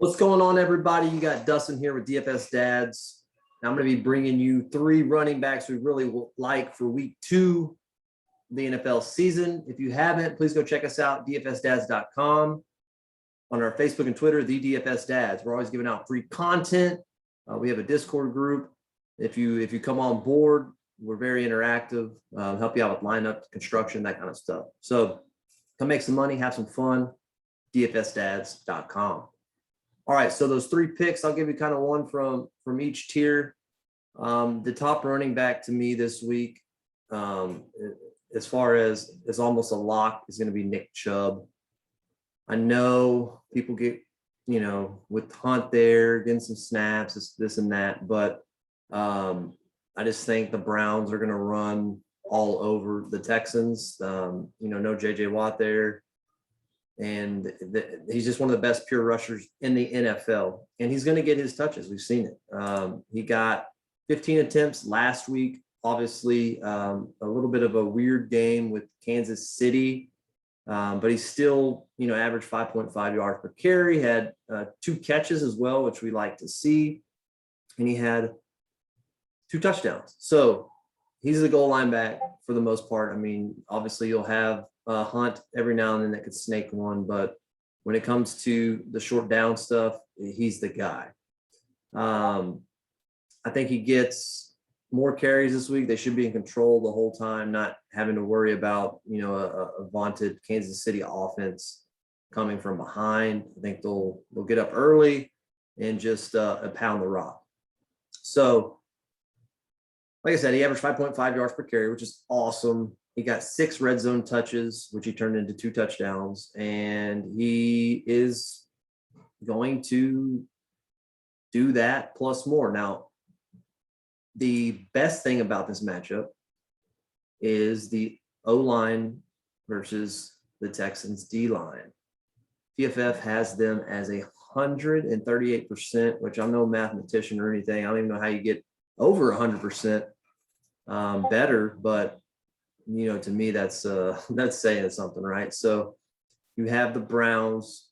What's going on, everybody? You got Dustin here with DFS Dads. Now I'm going to be bringing you 3 running backs we really like for week 2 of the NFL season. If you haven't, please go check us out, dfsdads.com. On our Facebook and Twitter, the DFS Dads. We're always giving out free content. We have a Discord group. If you come on board, we're very interactive, help you out with lineup, construction, that kind of stuff. So come make some money, have some fun, dfsdads.com. All right, so those 3 picks, I'll give you kind of one from each tier. The top running back to me this week, as far as it's almost a lock, is going to be Nick Chubb. I know people get, with Hunt there, getting some snaps, this and that, but I just think the Browns are going to run all over the Texans. No J.J. Watt there. And he's just one of the best pure rushers in the NFL. And he's going to get his touches. We've seen it. He got 15 attempts last week. Obviously, a little bit of a weird game with Kansas City. But he's still, averaged 5.5 yards per carry. Had 2 catches as well, which we like to see. And he had 2 touchdowns. So he's the goal line back for the most part. I mean, obviously you'll have Hunt every now and then that could snake one, but when it comes to the short down stuff, he's the guy. I think he gets more carries this week. They should be in control the whole time, not having to worry about, a vaunted Kansas City offense coming from behind. I think they'll get up early and just pound the rock. So, like I said, he averaged 5.5 yards per carry, which is awesome. He got 6 red zone touches, which he turned into 2 touchdowns, and he is going to do that plus more. Now, the best thing about this matchup is the O-line versus the Texans D-line. PFF has them as 138%, which I'm no mathematician or anything. I don't even know how you get over 100% better, but to me, that's saying something, right? So you have the Browns,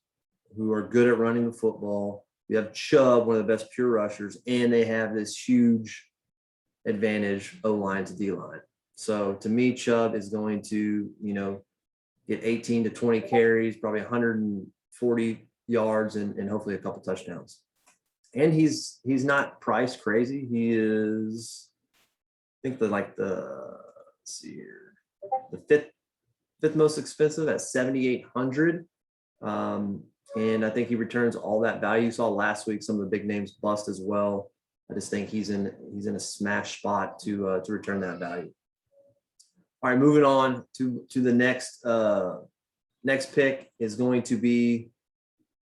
who are good at running the football. You have Chubb, one of the best pure rushers, and they have this huge advantage O-line to D-line. So to me, Chubb is going to, get 18 to 20 carries, probably 140 yards, and hopefully a couple touchdowns. And he's not priced crazy. He is, I think let's see here, the fifth most expensive at $7,800. And I think he returns all that value. You saw last week some of the big names bust as well. I just think he's in a smash spot to return that value. All right, moving on to the next pick is going to be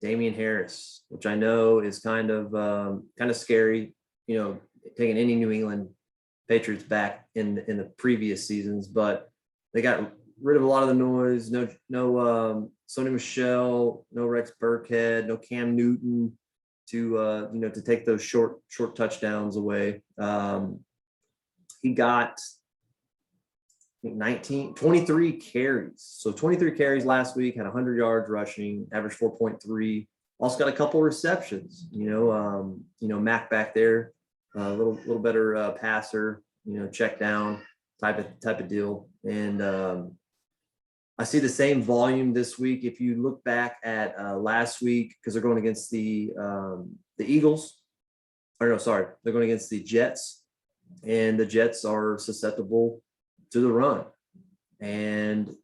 Damian Harris, which I know is kind of scary, taking any New England Patriots back in the previous seasons, but they got rid of a lot of the noise. No Sony Michel, no Rex Burkhead, no Cam Newton to take those short touchdowns away. He got 23 carries. So 23 carries last week, had 100 yards rushing, averaged 4.3. Also got a couple receptions. Mac back there, a little better passer. Check down type of deal. And I see the same volume this week. If you look back at last week, because they're going against the Eagles. They're going against the Jets, and the Jets are susceptible to the run, and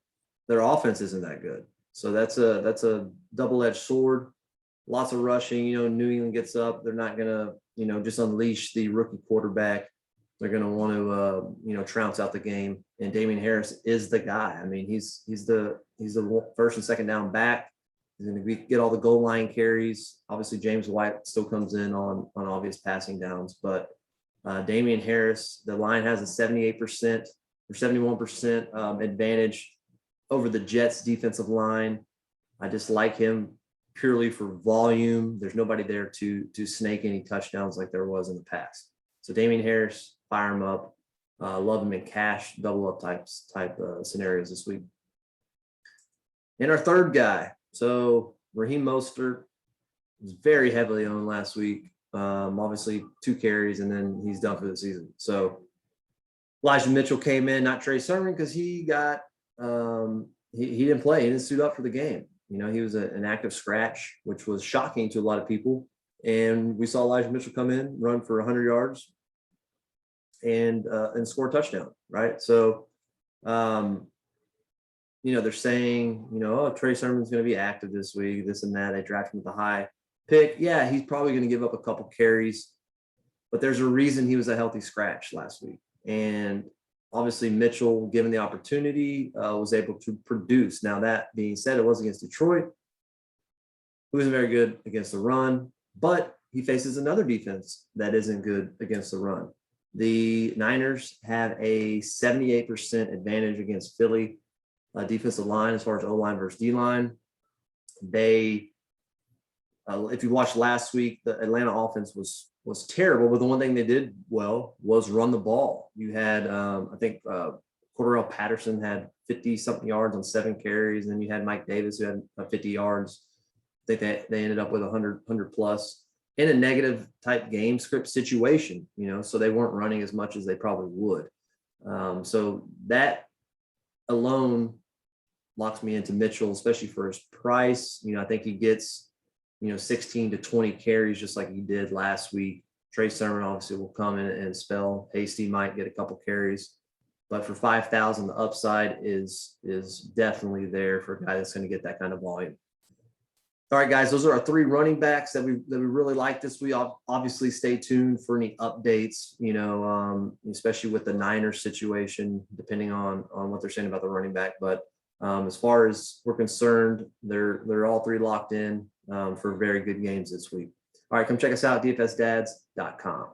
their offense isn't that good. So that's a double-edged sword. Lots of rushing. New England gets up. They're not gonna just unleash the rookie quarterback. They're gonna want to trounce out the game. And Damian Harris is the guy. I mean, he's the first and second down back. He's going to get all the goal line carries. Obviously, James White still comes in on obvious passing downs, but Damian Harris, the line has a 78% or 71% advantage over the Jets defensive line. I just like him purely for volume. There's nobody there to snake any touchdowns like there was in the past. So Damian Harris, fire him up. Love him in cash, double up type scenarios this week. And our third guy, so Raheem Mostert, was very heavily owned last week. Obviously 2 carries and then he's done for the season. So Elijah Mitchell came in, not Trey Sermon, because he got he didn't play. He didn't suit up for the game. You know, he was an active scratch, which was shocking to a lot of people. And we saw Elijah Mitchell come in, run for 100 yards, and score a touchdown. Right. So, you know, they're saying, you know, oh, Trey Sermon's going to be active this week, this and that. They drafted him with a high pick. Yeah, he's probably going to give up a couple carries, but there's a reason he was a healthy scratch last week. And obviously Mitchell, given the opportunity, was able to produce. Now, that being said, it was against Detroit, who isn't very good against the run, but he faces another defense that isn't good against the run. The Niners have a 78% advantage against Philly defensive line as far as O-line versus D-line. They, if you watched last week, the Atlanta offense was terrible, but the one thing they did well was run the ball. You had, I think, Cordarrelle Patterson had 50-something yards on 7 carries, and then you had Mike Davis who had 50 yards. I think they ended up with 100 plus in a negative type game script situation, you know, so they weren't running as much as they probably would. So that alone locks me into Mitchell, especially for his price. You know, I think he gets, you know, 16 to 20 carries just like he did last week. Trey Sermon obviously will come in and spell. Hasty might get a couple carries, but for 5,000, the upside is definitely there for a guy that's going to get that kind of volume. All right, guys, those are our 3 running backs that we really like this week. Obviously, stay tuned for any updates, you know, especially with the Niners situation, depending on what they're saying about the running back. But as far as we're concerned, they're all 3 locked in for very good games this week. All right, come check us out, dfsdads.com.